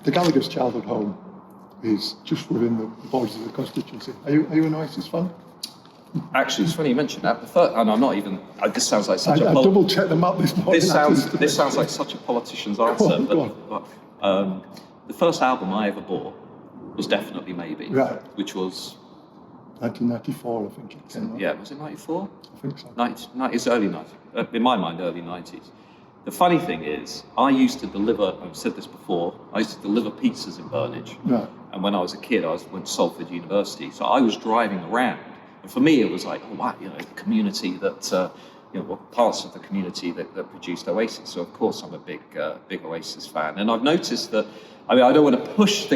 The Gallagher's childhood home is just within the borders of the constituency. Are you an Oasis fan? Actually, it's funny you mentioned that. And I'm not even. This sounds like such I double-checked the map this morning. This sounds like such a politician's answer. The first album I ever bought was definitely Maybe, right, which was 1994, I think it came out. Yeah, was it 94? I think so. It's early 90s. In my mind, early 90s. The funny thing is, I used to deliver, I've said this before, I used to deliver pizzas in Burnage. Right. And when I was a kid, went to Salford University. So I was driving around. And for me, it was like, oh, wow, the community that, parts of the community that produced Oasis. So of course, I'm a big Oasis fan. And I've noticed that, I don't want to push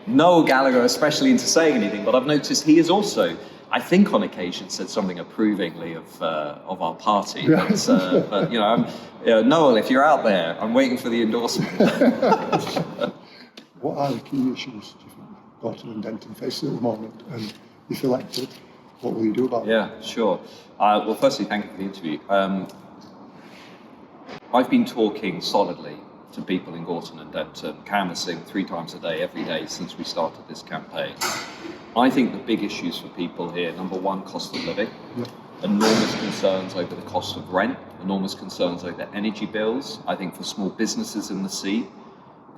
Noel Gallagher especially into saying anything, but I've noticed he is also, I think on occasion, said something approvingly of our party. But Noel, if you're out there, I'm waiting for the endorsement. What are the key issues do you think Gorton and Denton face at the moment? And if elected, what will you do about it? Yeah, sure. Well, firstly, thank you for the interview. I've been talking solidly to people in Gorton and Denton, canvassing 3 times a day, every day since we started this campaign. I think the big issues for people here, number one, cost of living, enormous concerns over the cost of rent, enormous concerns over energy bills. I think for small businesses in the seat,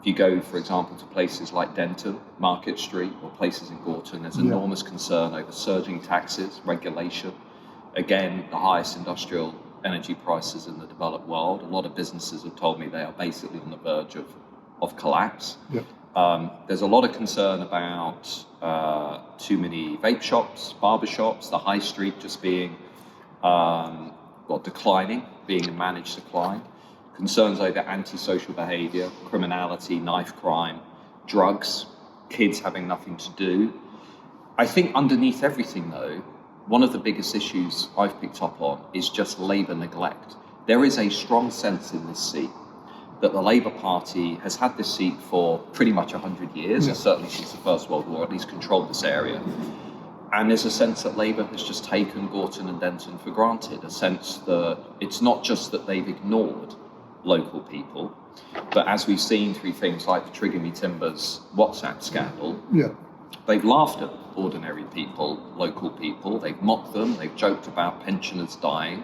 if you go, for example, to places like Denton, Market Street, or places in Gorton, there's enormous concern over surging taxes, regulation. Again, the highest industrial energy prices in the developed world. A lot of businesses have told me they are basically on the verge of collapse. There's a lot of concern about too many vape shops, barber shops, the high street just being declining, being a managed decline. Concerns over antisocial behaviour, criminality, knife crime, drugs, kids having nothing to do. I think underneath everything though, one of the biggest issues I've picked up on is just Labour neglect. There is a strong sense in this seat that the Labour Party has had this seat for pretty much 100 years, and certainly since the First World War, at least controlled this area. And there's a sense that Labour has just taken Gorton and Denton for granted, a sense that it's not just that they've ignored local people, but as we've seen through things like the Trigamy Timbers WhatsApp scandal, they've laughed at ordinary people, local people, they've mocked them, they've joked about pensioners dying.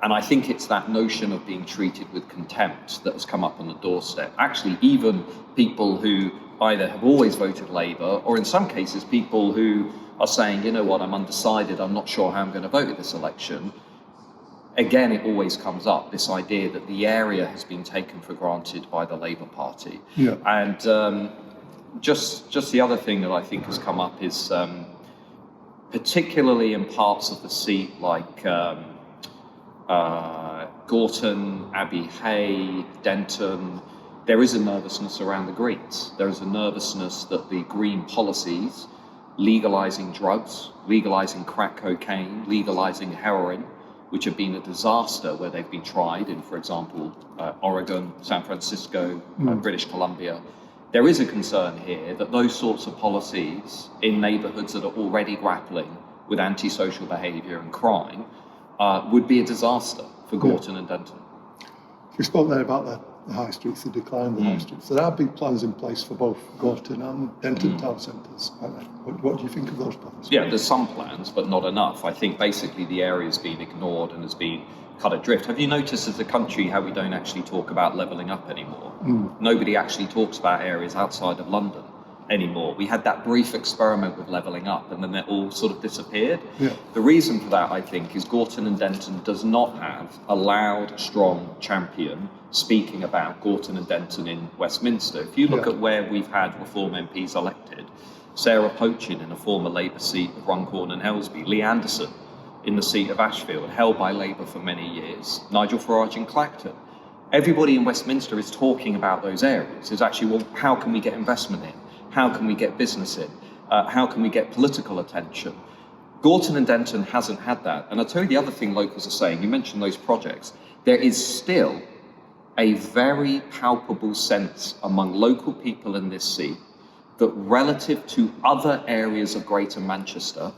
And I think it's that notion of being treated with contempt that has come up on the doorstep. Actually, even people who either have always voted Labour, or in some cases, people who are saying, you know what, I'm undecided, I'm not sure how I'm going to vote in this election. Again, it always comes up, this idea that the area has been taken for granted by the Labour Party. And just the other thing that I think has come up is, particularly in parts of the seat like Gorton, Abbey Hay, Denton, there is a nervousness around the Greens. There is a nervousness that the Green policies, legalising drugs, legalising crack cocaine, legalising heroin, which have been a disaster where they've been tried in, for example, Oregon, San Francisco, British Columbia. There is a concern here that those sorts of policies in neighbourhoods that are already grappling with antisocial behaviour and crime would be a disaster for Gorton and Denton. You spoke there about the high streets, the decline of the high streets. There are big plans in place for both Gorton and Denton town centres. What do you think of those plans? Yeah, there's some plans, but not enough. I think basically the area's been ignored and has been cut adrift. Have you noticed as a country how we don't actually talk about levelling up anymore? Nobody actually talks about areas outside of London anymore. We had that brief experiment with levelling up and then it all sort of disappeared. The reason for that, I think, is Gorton and Denton does not have a loud, strong champion speaking about Gorton and Denton in Westminster. If you look at where we've had Reform MPs elected, Sarah Pochin in a former Labour seat of Runcorn and Helsby, Lee Anderson in the seat of Ashfield, held by Labour for many years, Nigel Farage in Clacton. Everybody in Westminster is talking about those areas. It's actually, well, how can we get investment in? How can we get business in? How can we get political attention? Gorton and Denton hasn't had that. And I'll tell you the other thing locals are saying, you mentioned those projects, there is still a very palpable sense among local people in this seat that relative to other areas of Greater Manchester,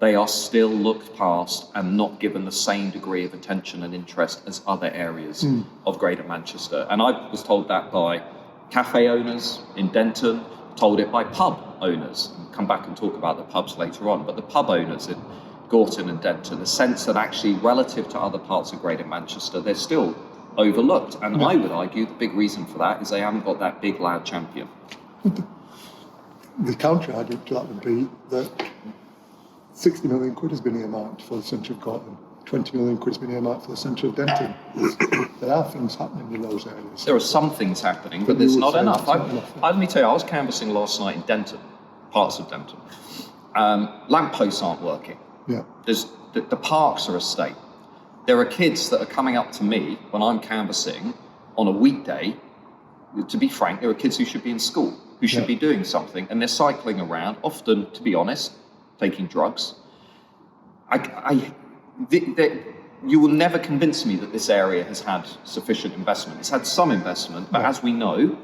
they are still looked past and not given the same degree of attention and interest as other areas of Greater Manchester. And I was told that by cafe owners in Denton, told it by pub owners. We'll come back and talk about the pubs later on, but the pub owners in Gorton and Denton, the sense that actually relative to other parts of Greater Manchester, they're still overlooked. And I would argue the big reason for that is they haven't got that big, loud champion. The counter argument to that would be that 60 million quid has been earmarked for the centre of Gorton, 20 million quid has been earmarked for the centre of Denton. There are things happening in those areas. There are some things happening, but there's not enough. Let me tell you, I was canvassing last night in Denton, parts of Denton. Lampposts aren't working. Yeah. The parks are a state. There are kids that are coming up to me when I'm canvassing on a weekday. To be frank, there are kids who should be in school, who should be doing something, and they're cycling around, often, to be honest, taking drugs. You will never convince me that this area has had sufficient investment. It's had some investment, but as we know,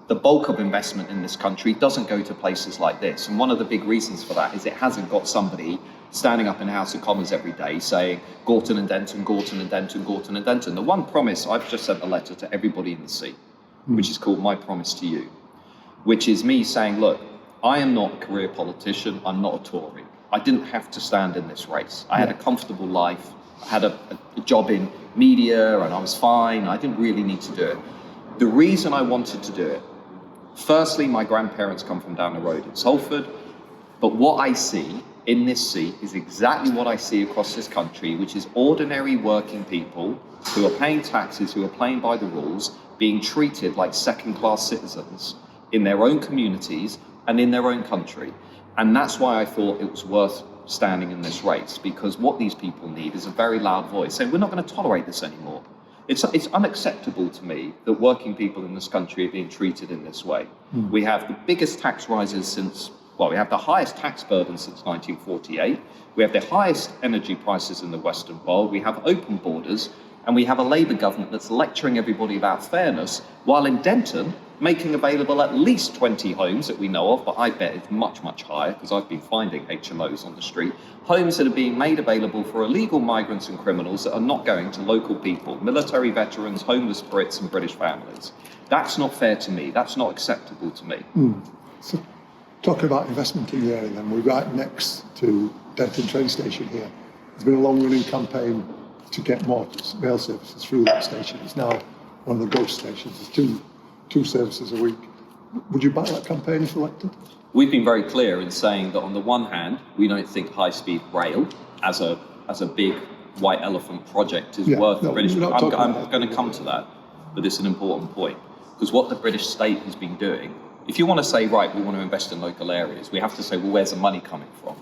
the bulk of investment in this country doesn't go to places like this. And one of the big reasons for that is it hasn't got somebody standing up in House of Commons every day saying, Gorton and Denton, Gorton and Denton, Gorton and Denton. The one promise, I've just sent a letter to everybody in the sea, which is called My Promise to You, which is me saying, look, I am not a career politician, I'm not a Tory. I didn't have to stand in this race. I had a comfortable life, I had a job in media, and I was fine. I didn't really need to do it. The reason I wanted to do it, firstly, my grandparents come from down the road in Salford, but what I see in this seat is exactly what I see across this country, which is ordinary working people who are paying taxes, who are playing by the rules, being treated like second-class citizens in their own communities and in their own country. And that's why I thought it was worth standing in this race, because what these people need is a very loud voice saying, we're not going to tolerate this anymore. It's unacceptable to me that working people in this country are being treated in this way. We have the biggest tax rises since, we have the highest tax burden since 1948. We have the highest energy prices in the Western world. We have open borders, and we have a Labour government that's lecturing everybody about fairness, while in Denton, making available at least 20 homes that we know of, but I bet it's much, much higher, because I've been finding HMOs on the street, homes that are being made available for illegal migrants and criminals that are not going to local people, military veterans, homeless Brits and British families. That's not fair to me. That's not acceptable to me. So, talking about investment in the area then, we're right next to Denton train station here. There's been a long-running campaign to get more rail services through that station. It's now one of the ghost stations. There's two services a week. Would you back that campaign if elected? We've been very clear in saying that on the one hand, we don't think high-speed rail as a big white elephant project is worth the British. I'm going to come to that, but it's an important point, because what the British state has been doing, if you want to say, right, we want to invest in local areas, we have to say, well, where's the money coming from?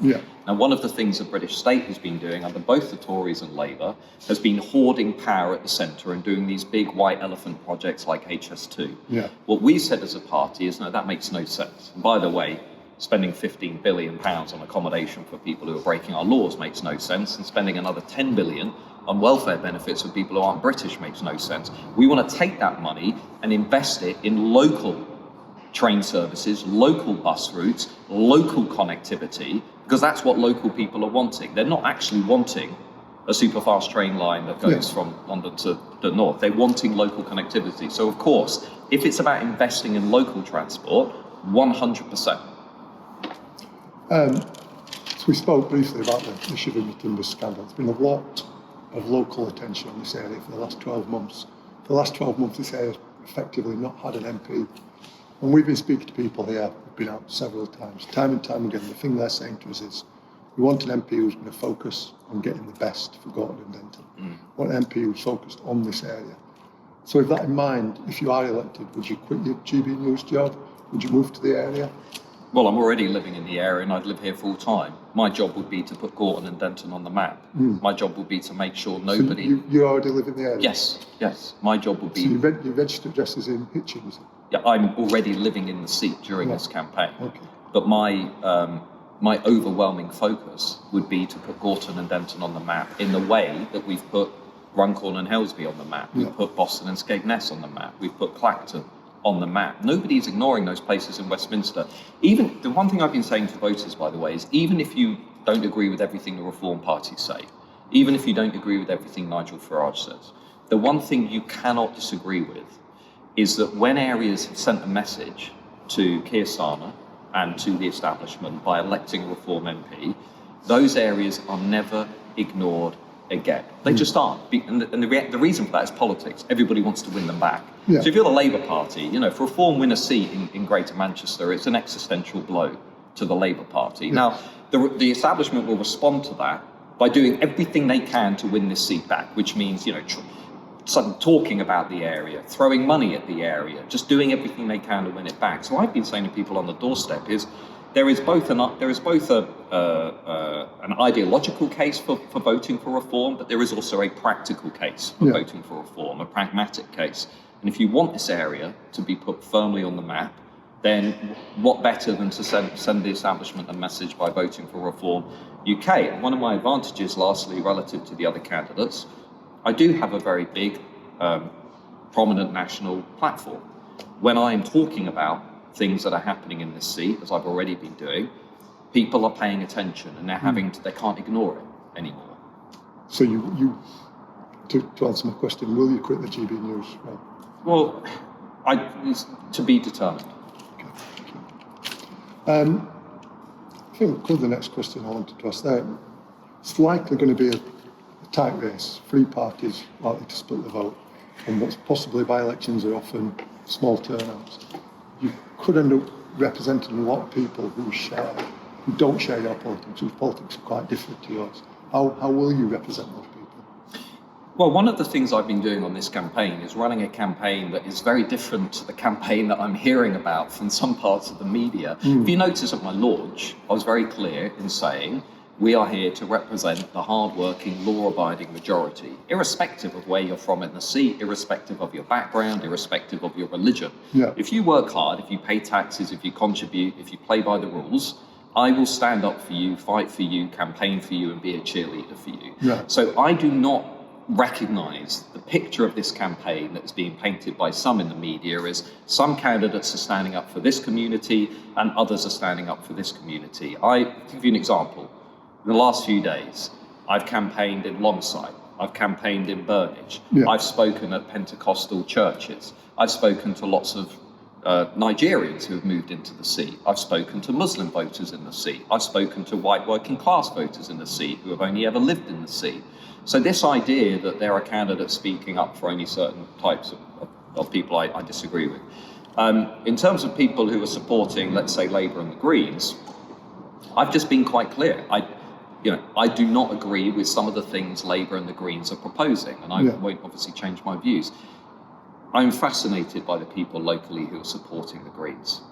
Now, one of the things the British state has been doing under both the Tories and Labour has been hoarding power at the centre and doing these big white elephant projects like HS2. What we said as a party is, no, that makes no sense. And by the way, spending £15 billion on accommodation for people who are breaking our laws makes no sense, and spending another £10 billion on welfare benefits for people who aren't British makes no sense. We want to take that money and invest it in local train services, local bus routes, local connectivity, because that's what local people are wanting. They're not actually wanting a super fast train line that goes from London to the north. They're wanting local connectivity. So of course, if it's about investing in local transport, 100%. So we spoke briefly about the issue of the timber scandal. There's been a lot of local attention on this area for the last 12 months. For the last 12 months, this area has effectively not had an MP. And we've been speaking to people here, we've been out several times, time and time again, the thing they're saying to us is, we want an MP who's going to focus on getting the best for Gorton and Denton. We want an MP who's focused on this area. So with that in mind, if you are elected, would you quit your GB News job? Would you move to the area? Well, I'm already living in the area and I'd live here full time. My job would be to put Gorton and Denton on the map. My job would be to make sure nobody... So you already live in the area? Yes. My job would be... So your registered address is in Hitchings? Yeah, I'm already living in the seat during this campaign. Okay. But my overwhelming focus would be to put Gorton and Denton on the map in the way that we've put Runcorn and Helsby on the map. We've put Boston and Skegness on the map. We've put Clacton on the map. Nobody's ignoring those places in Westminster. Even the one thing I've been saying to voters, by the way, is even if you don't agree with everything the Reform parties say, even if you don't agree with everything Nigel Farage says, the one thing you cannot disagree with is that when areas have sent a message to Keir Starmer and to the establishment by electing a Reform MP, those areas are never ignored again. They just aren't. And the reason for that is politics. Everybody wants to win them back. Yeah. So if you're the Labour Party, you know, for Reform win a seat in Greater Manchester, it's an existential blow to the Labour Party. Yeah. Now, the establishment will respond to that by doing everything they can to win this seat back, which means, you know, talking about the area, throwing money at the area, just doing everything they can to win it back. So I've been saying to people on the doorstep is there is both an ideological case for voting for reform, but there is also a practical case for voting for reform, a pragmatic case. And if you want this area to be put firmly on the map, then what better than to send the establishment a message by voting for Reform UK? And one of my advantages, lastly, relative to the other candidates, I do have a very big, prominent national platform. When I'm talking about things that are happening in this seat, as I've already been doing, people are paying attention and they can't ignore it anymore. So you to answer my question, will you quit the GB News? Well, it's to be determined. I think we'll cover the next question I wanted to ask there. It's likely going to be a tight race, three parties likely to split the vote, and what's possibly by-elections are often small turnouts. You could end up representing a lot of people who don't share your politics, whose politics are quite different to yours. How will you represent those people? Well, one of the things I've been doing on this campaign is running a campaign that is very different to the campaign that I'm hearing about from some parts of the media. If you notice at my launch, I was very clear in saying we are here to represent the hard-working, law-abiding majority, irrespective of where you're from in the seat, irrespective of your background, irrespective of your religion. Yeah. If you work hard, if you pay taxes, if you contribute, if you play by the rules, I will stand up for you, fight for you, campaign for you, and be a cheerleader for you. Yeah. So I do not recognise the picture of this campaign that is being painted by some in the media as some candidates are standing up for this community and others are standing up for this community. I'll give you an example. In the last few days, I've campaigned in Lonside, I've campaigned in Burnage, I've spoken at Pentecostal churches, I've spoken to lots of Nigerians who have moved into the seat, I've spoken to Muslim voters in the seat, I've spoken to white working class voters in the seat who have only ever lived in the seat. So this idea that there are candidates speaking up for only certain types of people, I disagree with. In terms of people who are supporting, let's say, Labour and the Greens, I've just been quite clear. I do not agree with some of the things Labour and the Greens are proposing, and I won't obviously change my views. I'm fascinated by the people locally who are supporting the Greens,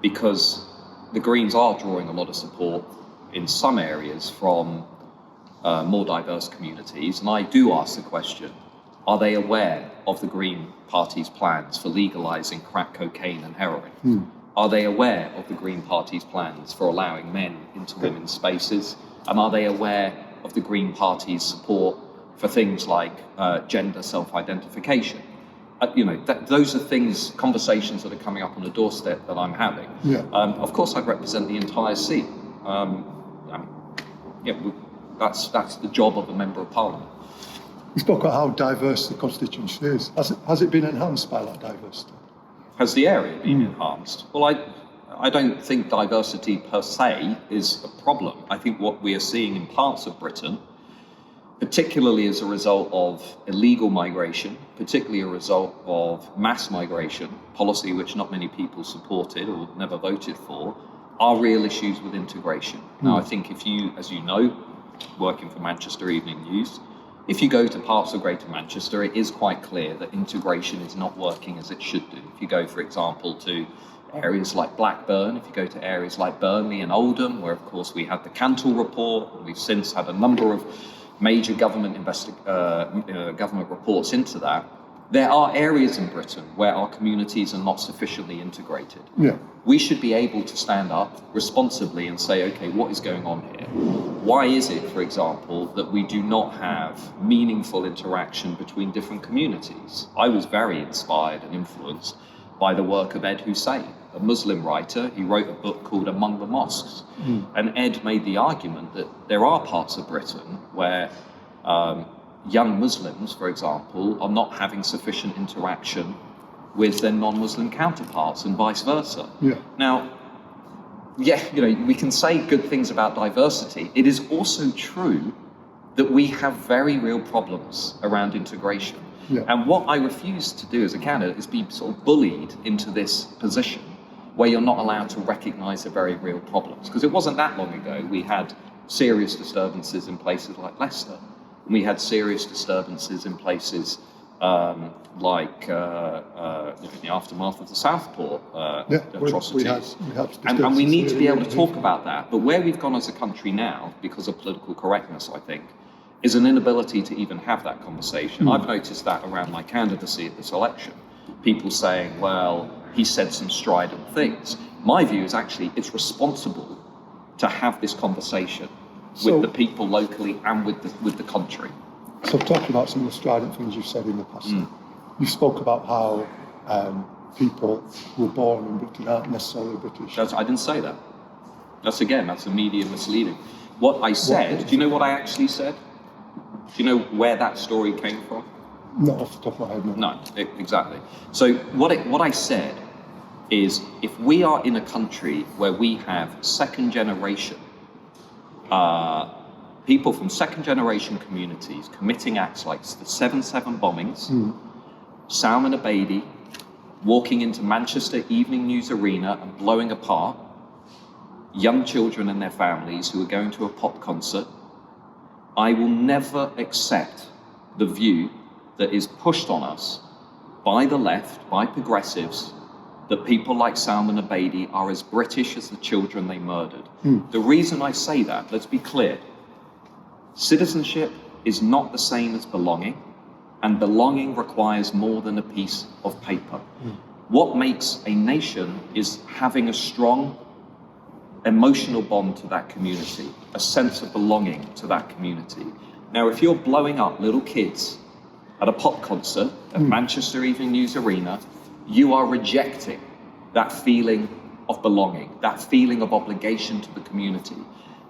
because the Greens are drawing a lot of support in some areas from more diverse communities, and I do ask the question, are they aware of the Green Party's plans for legalising crack cocaine and heroin? Are they aware of the Green Party's plans for allowing men into women's spaces? And are they aware of the Green Party's support for things like gender self-identification? Those are conversations that are coming up on the doorstep that I'm having. Of course, I represent the entire seat. That's the job of a Member of Parliament. You spoke about how diverse the constituency is. Has it been enhanced by that diversity? Has the area been enhanced? Well, I don't think diversity per se is a problem. I think what we are seeing in parts of Britain, particularly as a result of illegal migration, particularly a result of mass migration, policy which not many people supported or never voted for, are real issues with integration. Now, I think if you, as you know, working for Manchester Evening News, if you go to parts of Greater Manchester, it is quite clear that integration is not working as it should do. If you go, for example, to areas like Blackburn, if you go to areas like Burnley and Oldham, where of course we had the Cantle report, and we've since had a number of major government reports into that, there are areas in Britain where our communities are not sufficiently integrated. We should be able to stand up responsibly and say, okay, what is going on here? Why is it, for example, that we do not have meaningful interaction between different communities? I was very inspired and influenced by the work of Ed Hussein, a Muslim writer. He wrote a book called Among the Mosques. And Ed made the argument that there are parts of Britain where young Muslims, for example, are not having sufficient interaction with their non-Muslim counterparts and vice versa. Yeah. Now, yeah, we can say good things about diversity. It is also true that we have very real problems around integration. Yeah. And what I refuse to do as a candidate is be sort of bullied into this position where you're not allowed to recognise the very real problems. Because it wasn't that long ago we had serious disturbances in places like Leicester. And we had serious disturbances in places like in the aftermath of the Southport atrocities. And we need to be able to talk about that. But where we've gone as a country now, because of political correctness, I think, is an inability to even have that conversation. I've noticed that around my candidacy at this election. People saying, well, he said some strident things. My view is actually it's responsible to have this conversation with the people locally and with the country. So talking about some of the strident things you've said in the past, you spoke about how people who were born in Britain aren't necessarily British. I didn't say that. That's a media misleading. What I said, do you know what I actually said? Do you know where that story came from? Not off the top of my head, no. No, exactly. So what I said is, if we are in a country where we have second generation people from second generation communities committing acts like the 7/7 bombings, Salman Abedi walking into Manchester Evening News Arena and blowing apart young children and their families who are going to a pop concert, I will never accept the view that is pushed on us by the left, by progressives, that people like Salman Abedi are as British as the children they murdered. The reason I say that, let's be clear, citizenship is not the same as belonging, and belonging requires more than a piece of paper. What makes a nation is having a strong emotional bond to that community, a sense of belonging to that community. Now, if you're blowing up little kids at a pop concert at Manchester Evening News Arena, you are rejecting that feeling of belonging, that feeling of obligation to the community.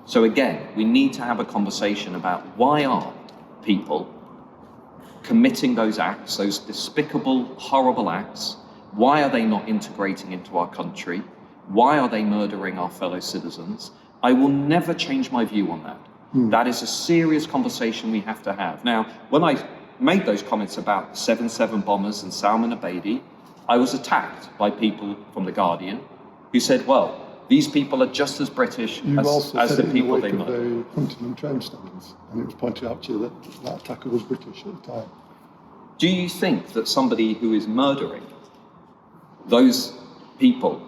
So again, we need to have a conversation about why are people committing those acts, those despicable, horrible acts? Why are they not integrating into our country? Why are they murdering our fellow citizens? I will never change my view on that. That is a serious conversation we have to have. Now, when I made those comments about 7/7 bombers and Salman Abedi, I was attacked by people from The Guardian who said, well, these people are just as British as the people they murdered. You also said it in the wake of the Huntingdon train standings, and it was pointed out to you that that attacker was British at the time. Do you think that somebody who is murdering those people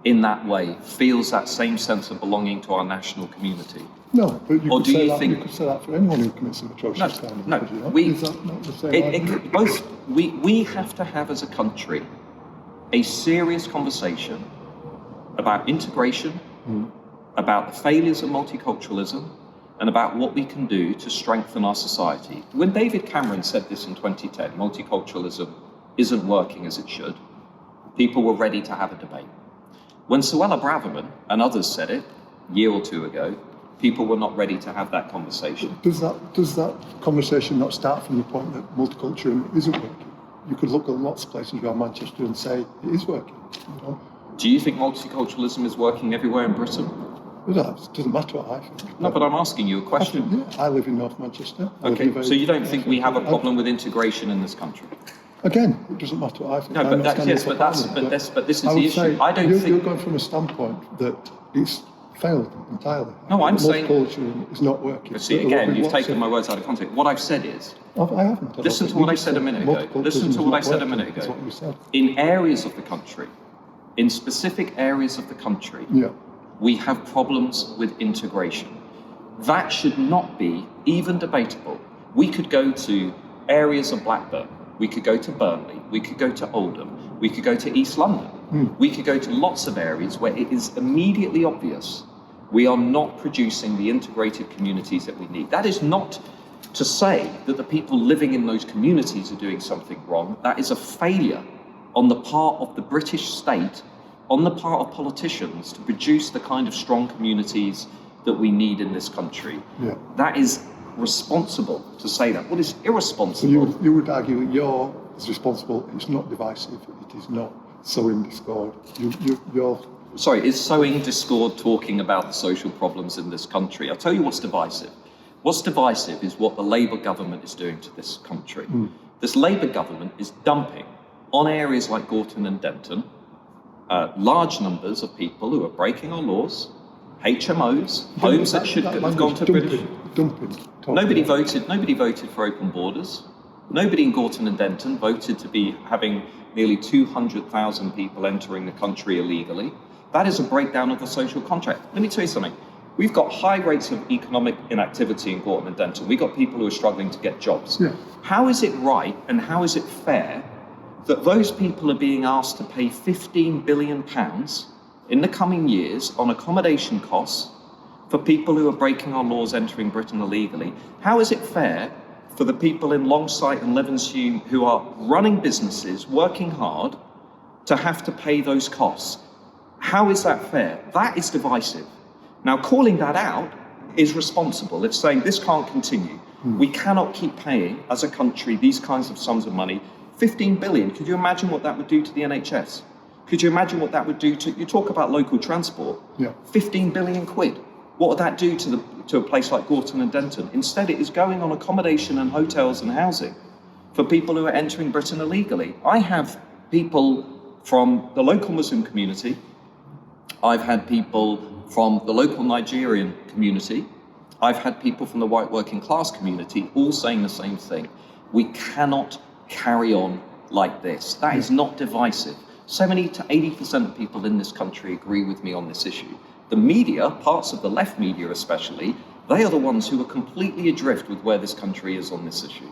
in that way feels that same sense of belonging to our national community? No, but you Or could do say you that, think... you could say that for anyone who commits an atrocious crime. No, could you not? we, Is that not the same argument? we have to have as a country a serious conversation about integration, about the failures of multiculturalism, and about what we can do to strengthen our society. When David Cameron said this in 2010, multiculturalism isn't working as it should, people were ready to have a debate. When Suella Braverman and others said it a year or two ago, people were not ready to have that conversation. Does that conversation not start from the point that multiculturalism isn't working? You could look at lots of places around Manchester and say it is working. You know? Do you think multiculturalism is working everywhere in Britain? It doesn't matter what I think. No, but I'm asking you a question. I live in North Manchester. Okay, so you don't think we have a problem with integration in this country? Again, it doesn't matter what I think. No, but this is the issue. I don't think you're going from a standpoint that it's failed entirely. No, I'm saying multiculturalism is not working. But see, again, you've taken my words out of context. What I've said is, I haven't. Listen to what I said a minute ago. Listen to what I said a minute ago. That's what you said. In areas of the country, in specific areas of the country, we have problems with integration. That should not be even debatable. We could go to areas of Blackburn, we could go to Burnley, we could go to Oldham, we could go to East London, we could go to lots of areas where it is immediately obvious we are not producing the integrated communities that we need. That is not to say that the people living in those communities are doing something wrong. That is a failure on the part of the British state, on the part of politicians, to produce the kind of strong communities that we need in this country. That is responsible to say that? What is irresponsible? So you would argue that you're as responsible, it's not divisive, it is not sowing discord. You're Sorry, is sowing discord talking about the social problems in this country? I'll tell you what's divisive. What's divisive is what the Labour government is doing to this country. This Labour government is dumping on areas like Gorton and Denton large numbers of people who are breaking our laws, HMOs, homes that should have gone to British. Nobody voted for open borders. Nobody in Gorton and Denton voted to be having nearly 200,000 people entering the country illegally. That is a breakdown of the social contract. Let me tell you something. We've got high rates of economic inactivity in Gorton and Denton. We've got people who are struggling to get jobs. Yeah. How is it right and how is it fair that those people are being asked to pay £15 billion in the coming years on accommodation costs for people who are breaking our laws entering Britain illegally? How is it fair for the people in Longsight and Levenshulme who are running businesses, working hard, to have to pay those costs? How is that fair? That is divisive. Now, calling that out is responsible. It's saying this can't continue. We cannot keep paying, as a country, these kinds of sums of money. 15 billion, could you imagine what that would do to the NHS? Could you imagine what that would do to, you talk about local transport, 15 billion quid. What would that do to a place like Gorton and Denton? Instead, it is going on accommodation and hotels and housing for people who are entering Britain illegally. I have people from the local Muslim community. I've had people from the local Nigerian community. I've had people from the white working class community all saying the same thing. We cannot carry on like this. That is not divisive. 70 to 80% of people in this country agree with me on this issue. The media, parts of the left media especially, they are the ones who are completely adrift with where this country is on this issue.